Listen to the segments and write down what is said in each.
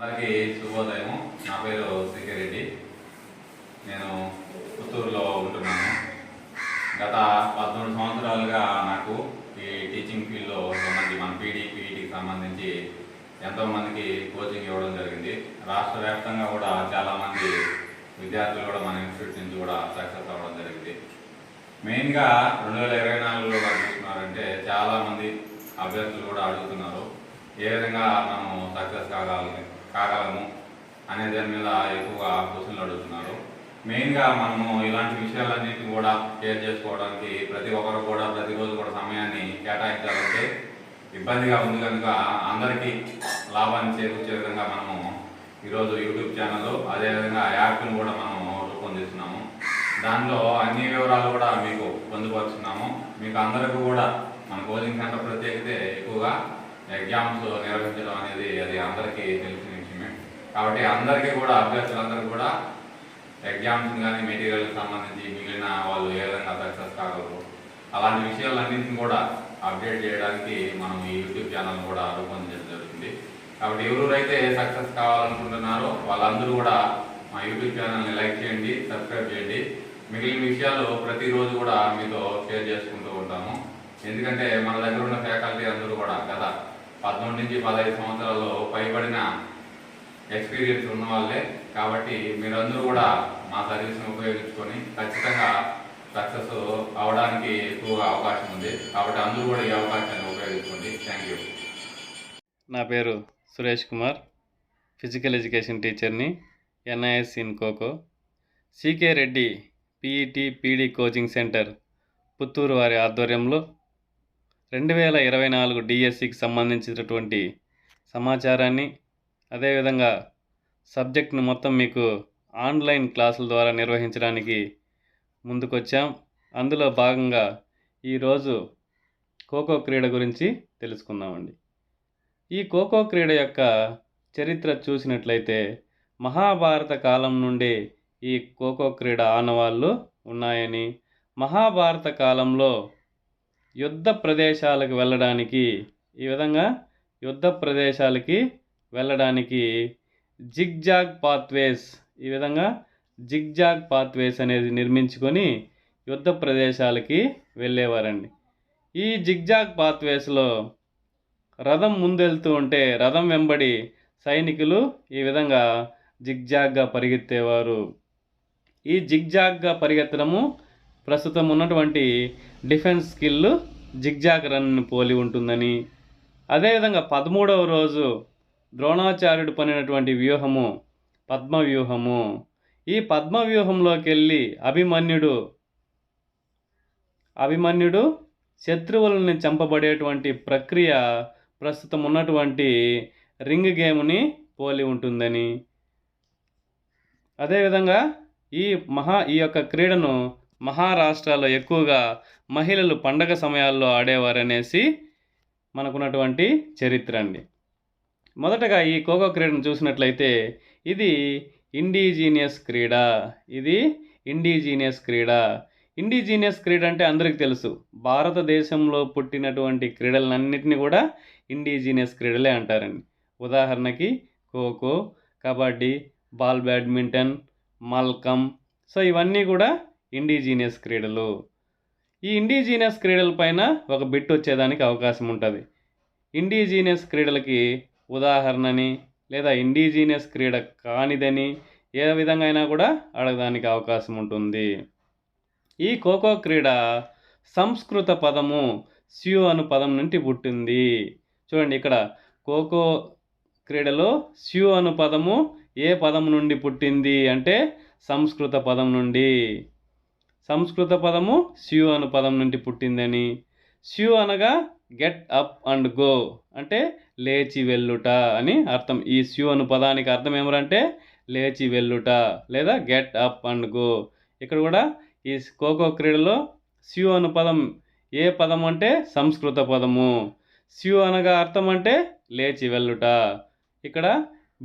అందరికీ శుభోదయం. నా పేరు శ్రీకే రెడ్డి. నేను పుత్తూరులో ఉంటున్నాను. గత 13 సంవత్సరాలుగా నాకు ఈ టీచింగ్ ఫీల్డ్లో సంబంధించి మన పీఈటీకి సంబంధించి ఎంతోమందికి కోచింగ్ ఇవ్వడం జరిగింది. రాష్ట్ర వ్యాప్తంగా కూడా చాలామంది విద్యార్థులు కూడా మన ఇన్స్టిట్యూట్ నుంచి కూడా సక్సెస్ అవ్వడం జరిగింది. మెయిన్గా 2024లో చూస్తున్నారంటే చాలామంది అభ్యర్థులు కూడా అడుగుతున్నారు ఏ విధంగా మనం సక్సెస్ కాగలము అనే దాని మీద ఎక్కువగా క్వశ్చన్లు అడుగుతున్నారు. మెయిన్గా మనము ఇలాంటి విషయాలన్నింటినీ కూడా షేర్ చేసుకోవడానికి ప్రతి ఒక్కరు కూడా ప్రతిరోజు కూడా సమయాన్ని కేటాయించాలంటే ఇబ్బందిగా ఉంది కనుక అందరికీ లాభాన్ని చేకూర్చే విధంగా మనము ఈరోజు యూట్యూబ్ ఛానల్ అదేవిధంగా యాప్ని కూడా మనము రూపొందిస్తున్నాము. దానిలో అన్ని వివరాలు కూడా మీకు పొందుపరుస్తున్నాము. మీకు అందరికీ కూడా మన కోచింగ్ సెంటర్ ప్రత్యేకత ఎక్కువగా ఎగ్జామ్స్ నిర్వహించడం అనేది అది అందరికీ తెలిసిన విషయమే. కాబట్టి అందరికీ కూడా అభ్యర్థులందరికీ కూడా ఎగ్జామ్స్ కానీ మెటీరియల్కి సంబంధించి మిగిలిన వాళ్ళు ఏ విధంగా సక్సెస్ కాగలరు అలాంటి విషయాలన్నింటినీ కూడా అప్డేట్ చేయడానికి మనం ఈ యూట్యూబ్ ఛానల్ కూడా రూపొందించడం జరుగుతుంది. కాబట్టి ఎవరైతే సక్సెస్ కావాలనుకుంటున్నారో వాళ్ళందరూ కూడా మా యూట్యూబ్ ఛానల్ని లైక్ చేయండి, సబ్స్క్రైబ్ చేయండి. మిగిలిన విషయాలు ప్రతిరోజు కూడా మీతో షేర్ చేసుకుంటూ ఉంటాము. ఎందుకంటే మన దగ్గర ఉన్న ఫ్యాకల్టీ అందరూ కూడా గత 14 నుంచి 15 సంవత్సరాల్లో పైబడిన ఎక్స్పీరియన్స్ ఉన్న వాళ్ళే. కాబట్టి మీరందరూ కూడా మా సర్వీస్ని ఉపయోగించుకొని ఖచ్చితంగా సక్సెస్ అవడానికి ఎక్కువగా అవకాశం ఉంది. కాబట్టి అందరూ కూడా ఈ అవకాశాన్ని ఉపయోగించుకోండి. Thank you. నా పేరు సురేష్ కుమార్, ఫిజికల్ ఎడ్యుకేషన్ టీచర్ని, NIS in kho kho. CK Reddy PET coaching centre Puttur వారి ఆధ్వర్యంలో 2024 డిఎస్సికి సంబంధించినటువంటి సమాచారాన్ని అదేవిధంగా సబ్జెక్ట్ను మొత్తం మీకు ఆన్లైన్ క్లాసుల ద్వారా నిర్వహించడానికి ముందుకొచ్చాం. అందులో భాగంగా ఈరోజు ఖోఖో క్రీడ గురించి తెలుసుకుందామండి. ఈ ఖోఖో క్రీడ యొక్క చరిత్ర చూసినట్లయితే మహాభారత కాలం నుండి ఈ ఖోఖో క్రీడ ఆనవాళ్ళు ఉన్నాయని, మహాభారత కాలంలో యుద్ధ ప్రదేశాలకు వెళ్ళడానికి ఈ విధంగా యుద్ధ ప్రదేశాలకి వెళ్ళడానికి జిగ్జాగ్ పాత్వేస్ ఈ విధంగా జిగ్జాగ్ పాత్వేస్ అనేది నిర్మించుకొని యుద్ధ ప్రదేశాలకి వెళ్ళేవారండి. ఈ జిగ్జాగ్ పాత్వేస్లో రథం ముందెళ్తూ ఉంటే రథం వెంబడి సైనికులు ఈ విధంగా జిగ్జాగ్గా పరిగెత్తేవారు. ఈ జిగ్జాగ్గా పరిగెత్తడము ప్రస్తుతం ఉన్నటువంటి డిఫెన్స్ స్కిల్ జిగ్జాగ్ రన్ను పోలి ఉంటుందని, అదేవిధంగా 13వ రోజు ద్రోణాచార్యుడు పనినటువంటి వ్యూహము పద్మవ్యూహము. ఈ పద్మవ్యూహంలోకి వెళ్ళి అభిమన్యుడు శత్రువులని చంపబడేటువంటి ప్రక్రియ ప్రస్తుతం ఉన్నటువంటి రింగ్ గేమ్ని పోలి ఉంటుందని, అదేవిధంగా ఈ యొక్క క్రీడను మహారాష్ట్రలో ఎక్కువగా మహిళలు పండగ సమయాల్లో ఆడేవారనేసి మనకున్నటువంటి చరిత్ర అండి. మొదటగా ఈ ఖోఖో క్రీడను చూసినట్లయితే ఇది ఇండిజీనియస్ క్రీడ. ఇండిజీనియస్ క్రీడ అంటే అందరికీ తెలుసు. భారతదేశంలో పుట్టినటువంటి క్రీడలన్నింటినీ కూడా ఇండిజీనియస్ క్రీడలే అంటారండి. ఉదాహరణకి kho kho, kabaddi, ball badminton, mallakhamb. So ఇవన్నీ కూడా ఇండిజీనియస్ క్రీడలు. ఈ ఇండిజీనియస్ క్రీడల పైన ఒక బిట్ వచ్చేదానికి అవకాశం ఉంటుంది. ఇండిజీనియస్ క్రీడలకి ఉదాహరణని లేదా ఇండిజీనియస్ క్రీడ కానిదని ఏ విధంగా అయినా కూడా అడగడానికి అవకాశం ఉంటుంది. ఈ ఖోఖో క్రీడ సంస్కృత పదము స్యు అను పదం నుండి పుట్టింది. చూడండి, ఇక్కడ ఖోఖో క్రీడలో స్యు అను పదము ఏ పదం నుండి పుట్టింది అంటే సంస్కృత పదం నుండి. సంస్కృత పదము స్యు అను పదం నుండి పుట్టిందని. స్యు అనగా గెట్ అప్ అండ్ గో అంటే లేచి వెళ్ళుట అని అర్థం. ఈ స్యు అను పదానికి అర్థం ఏమంటే లేచి వెళ్ళుట లేదా గెట్ అప్ అండ్ గో. ఇక్కడ కూడా ఈ ఖోఖో క్రీడలో స్యు అను పదం ఏ పదం అంటే సంస్కృత పదము. స్యు అనగా అర్థం అంటే లేచి వెళ్ళుట. ఇక్కడ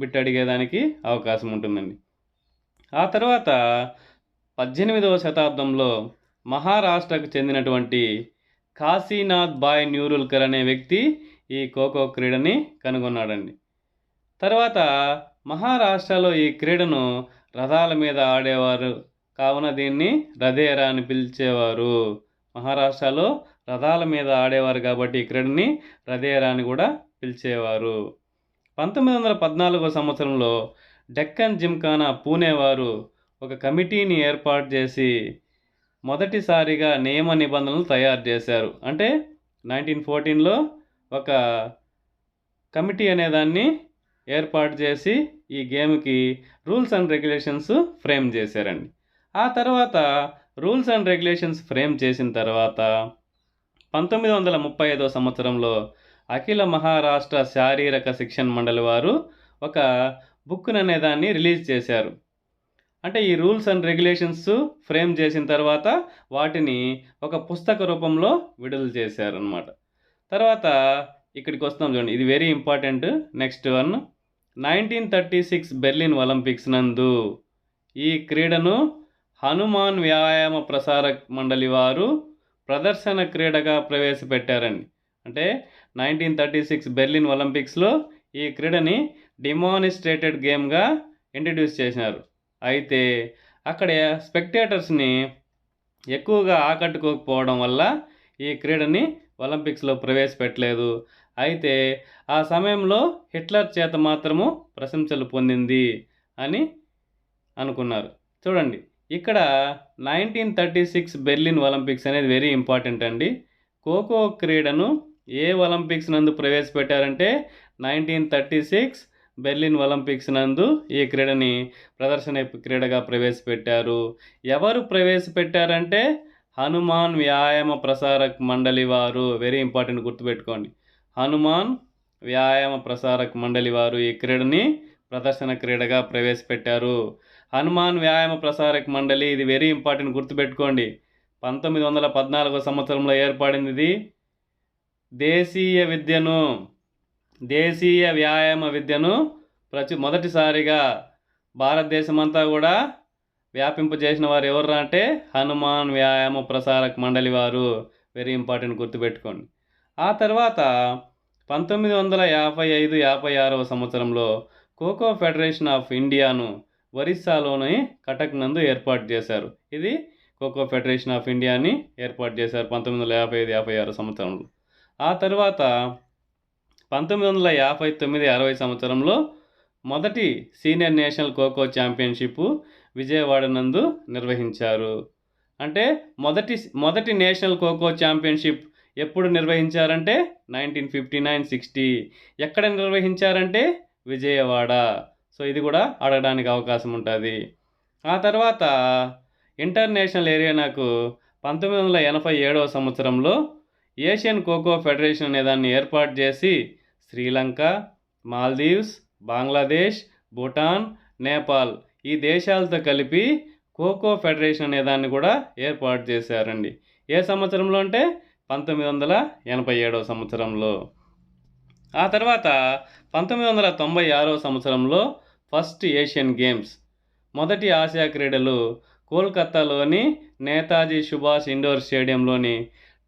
బిట్ అడిగేదానికి అవకాశం ఉంటుందండి. ఆ తర్వాత 18వ శతాబ్దంలో మహారాష్ట్రకు చెందినటువంటి కాశీనాథ్ బాయ్ న్యూరుల్కర్ అనే వ్యక్తి ఈ ఖోఖో క్రీడని కనుగొన్నాడండి. తర్వాత మహారాష్ట్రలో ఈ క్రీడను రథాల మీద ఆడేవారు కావున దీన్ని రథేరా అని పిలిచేవారు. మహారాష్ట్రలో రథాల మీద ఆడేవారు కాబట్టి ఈ క్రీడని రథేరా అని కూడా పిలిచేవారు. 1914 సంవత్సరంలో డెక్కన్ జిమ్ఖానా పూణే వారు ఒక కమిటీని ఏర్పాటు చేసి మొదటిసారిగా నియమ నిబంధనలు తయారు చేశారు. అంటే 1914లో ఒక కమిటీ అనేదాన్ని ఏర్పాటు చేసి ఈ గేమ్కి రూల్స్ అండ్ రెగ్యులేషన్స్ ఫ్రేమ్ చేశారండి. ఆ తర్వాత రూల్స్ అండ్ రెగ్యులేషన్స్ ఫ్రేమ్ చేసిన తర్వాత 1935 సంవత్సరంలో అఖిల మహారాష్ట్ర శారీరక శిక్షణ మండలి వారు ఒక బుక్ను అనేదాన్ని రిలీజ్ చేశారు. అంటే ఈ రూల్స్ అండ్ రెగ్యులేషన్స్ ఫ్రేమ్ చేసిన తర్వాత వాటిని ఒక పుస్తక రూపంలో విడుదల చేశారనమాట. తర్వాత ఇక్కడికి వస్తాం చూడండి, ఇది very important. Next one, 1936 Berlin Olympics నందు ఈ క్రీడను హనుమాన్ వ్యాయామ ప్రసారక మండలి వారు ప్రదర్శన క్రీడగా ప్రవేశపెట్టారండి. అంటే 1936 బెర్లిన్ ఒలింపిక్స్లో ఈ క్రీడని డిమానిస్ట్రేటెడ్ గేమ్గా ఇంట్రడ్యూస్ చేసినారు. అయితే అక్కడ స్పెక్టేటర్స్ని ఎక్కువగా ఆకట్టుకోకపోవడం వల్ల ఈ క్రీడని ఒలింపిక్స్లో ప్రవేశపెట్టలేదు. అయితే ఆ సమయంలో హిట్లర్ చేత మాత్రము ప్రశంసలు పొందింది అని అనుకున్నారు. చూడండి, ఇక్కడ 1936 బెర్లిన్ ఒలింపిక్స్ అనేది వెరీ ఇంపార్టెంట్ అండి. ఖోఖో క్రీడను ఏ ఒలింపిక్స్ నందు ప్రవేశపెట్టారంటే 1936 బెర్లిన్ ఒలింపిక్స్ నందు ఈ క్రీడని ప్రదర్శన క్రీడగా ప్రవేశపెట్టారు. ఎవరు ప్రవేశపెట్టారంటే హనుమాన్ వ్యాయామ ప్రసారక మండలి వారు. వెరీ ఇంపార్టెంట్, గుర్తుపెట్టుకోండి. హనుమాన్ వ్యాయామ ప్రసారక మండలి వారు ఈ క్రీడని ప్రదర్శన క్రీడగా ప్రవేశపెట్టారు. హనుమాన్ వ్యాయామ ప్రసారక మండలి, ఇది వెరీ ఇంపార్టెంట్, గుర్తుపెట్టుకోండి. 1914 సంవత్సరంలో ఏర్పడింది. ఇది దేశీయ వ్యాయామ విద్యను మొదటిసారిగా భారతదేశమంతా కూడా వ్యాపింపజేసిన వారు ఎవరు అంటే హనుమాన్ వ్యాయామ ప్రసారక మండలి వారు. వెరీ ఇంపార్టెంట్, గుర్తుపెట్టుకోండి. ఆ తర్వాత 1955-56 సంవత్సరంలో ఖోఖో ఫెడరేషన్ ఆఫ్ ఇండియాను ఒరిస్సాలోని కటక్ నందు ఏర్పాటు చేశారు. ఇది ఖోఖో ఫెడరేషన్ ఆఫ్ ఇండియాని ఏర్పాటు చేశారు 1955-56 సంవత్సరంలో. ఆ తర్వాత 1959-60 సంవత్సరంలో మొదటి senior national kho kho championship Vijayawada నందు నిర్వహించారు. అంటే మొదటి నేషనల్ ఖోఖో ఛాంపియన్షిప్ ఎప్పుడు నిర్వహించారంటే 1959-60. ఎక్కడ నిర్వహించారంటే విజయవాడ. సో ఇది కూడా అడగడానికి అవకాశం ఉంటుంది. ఆ తర్వాత ఇంటర్నేషనల్ ఏరియాకు 1987 సంవత్సరంలో ఏషియన్ ఖోఖో ఫెడరేషన్ అనేదాన్ని ఏర్పాటు చేసి శ్రీలంక, మాల్దీవ్స్, బంగ్లాదేశ్, భూటాన్, నేపాల్ ఈ దేశాలతో కలిపి ఖోఖో ఫెడరేషన్ అనేదాన్ని కూడా ఏర్పాటు చేశారండి. ఏ సంవత్సరంలో అంటే 1987 సంవత్సరంలో. ఆ తర్వాత 1996 సంవత్సరంలో ఫస్ట్ ఏషియన్ గేమ్స్, మొదటి ఆసియా క్రీడలు కోల్కతాలోని నేతాజీ సుభాష్ ఇండోర్ స్టేడియంలోని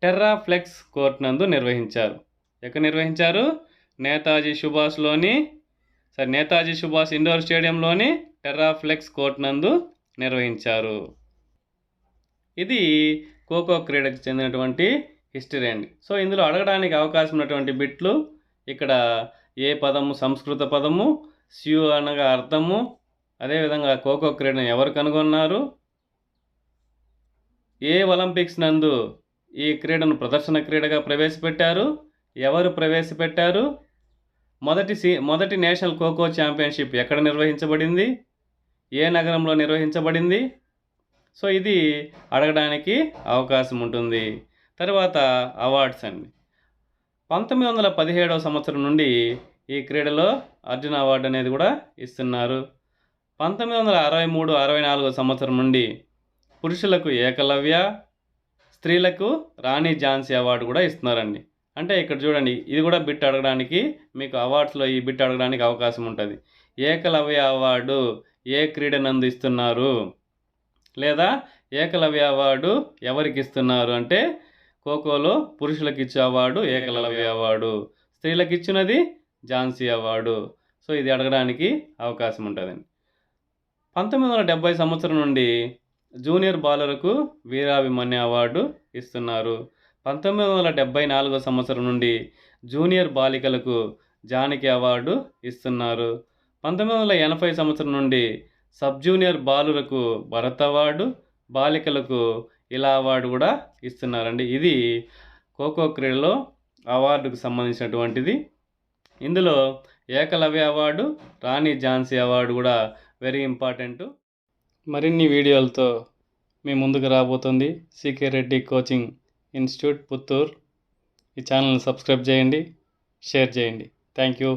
టెర్రాఫ్లెక్స్ కోర్ట్ నందు నిర్వహించారు. ఎక్కడ నిర్వహించారు? నేతాజీ సుభాష్ ఇండోర్ స్టేడియంలోని టెర్రాఫ్లెక్స్ కోర్ట్ నందు నిర్వహించారు. ఇది ఖోఖో క్రీడకు చెందినటువంటి హిస్టరీ అండి. సో ఇందులో అడగడానికి అవకాశం ఉన్నటువంటి బిట్లు ఇక్కడ ఏ పదము సంస్కృత పదము, స్యూ అనగా అర్థము, అదేవిధంగా ఖోఖో క్రీడను ఎవరు కనుగొన్నారు, ఏ ఒలింపిక్స్ నందు ఈ క్రీడను ప్రదర్శన క్రీడగా ప్రవేశపెట్టారు, ఎవరు ప్రవేశపెట్టారు, మొదటి నేషనల్ ఖోఖో ఛాంపియన్షిప్ ఎక్కడ నిర్వహించబడింది, ఏ నగరంలో నిర్వహించబడింది. సో ఇది అడగడానికి అవకాశం ఉంటుంది. తర్వాత అవార్డ్స్ అండి. 1917 సంవత్సరం నుండి ఈ క్రీడలో అర్జున అవార్డు అనేది కూడా ఇస్తున్నారు. 1963-64 సంవత్సరం నుండి పురుషులకు ఏకలవ్య, స్త్రీలకు రాణి ఝాన్సీ అవార్డు కూడా ఇస్తున్నారండి. అంటే ఇక్కడ చూడండి, ఇది కూడా బిట్ అడగడానికి మీకు అవార్డ్స్లో ఈ బిట్ అడగడానికి అవకాశం ఉంటుంది. ఏకలవ్య అవార్డు ఏ క్రీడ నందు ఇస్తున్నారు, లేదా ఏకలవ్య అవార్డు ఎవరికి ఇస్తున్నారు అంటే ఖోఖోలో పురుషులకు ఇచ్చే అవార్డు ఏకలవ్య అవార్డు, స్త్రీలకు ఇచ్చినది ఝాన్సీ అవార్డు. సో ఇది అడగడానికి అవకాశం ఉంటుందండి. 1970 సంవత్సరం నుండి జూనియర్ బాలురకు వీరాభిమన్యు అవార్డు ఇస్తున్నారు. 1974 సంవత్సరం నుండి జూనియర్ బాలికలకు జానకి అవార్డు ఇస్తున్నారు. 1980 సంవత్సరం నుండి సబ్ జూనియర్ బాలురకు భరత్ అవార్డు, బాలికలకు ఇలా అవార్డు కూడా ఇస్తున్నారండి. ఇది ఖోఖో క్రీడలో అవార్డుకు సంబంధించినటువంటిది. ఇందులో ఏకలవ్య అవార్డు, రాణి ఝాన్సీ అవార్డు కూడా వెరీ ఇంపార్టెంట్. మరిన్ని వీడియోలతో మీ ముందుకు రాబోతుంది CK Reddy coaching institute Puttur. ఈ ఛానల్ని సబ్స్క్రైబ్ చేయండి, షేర్ చేయండి. Thank you.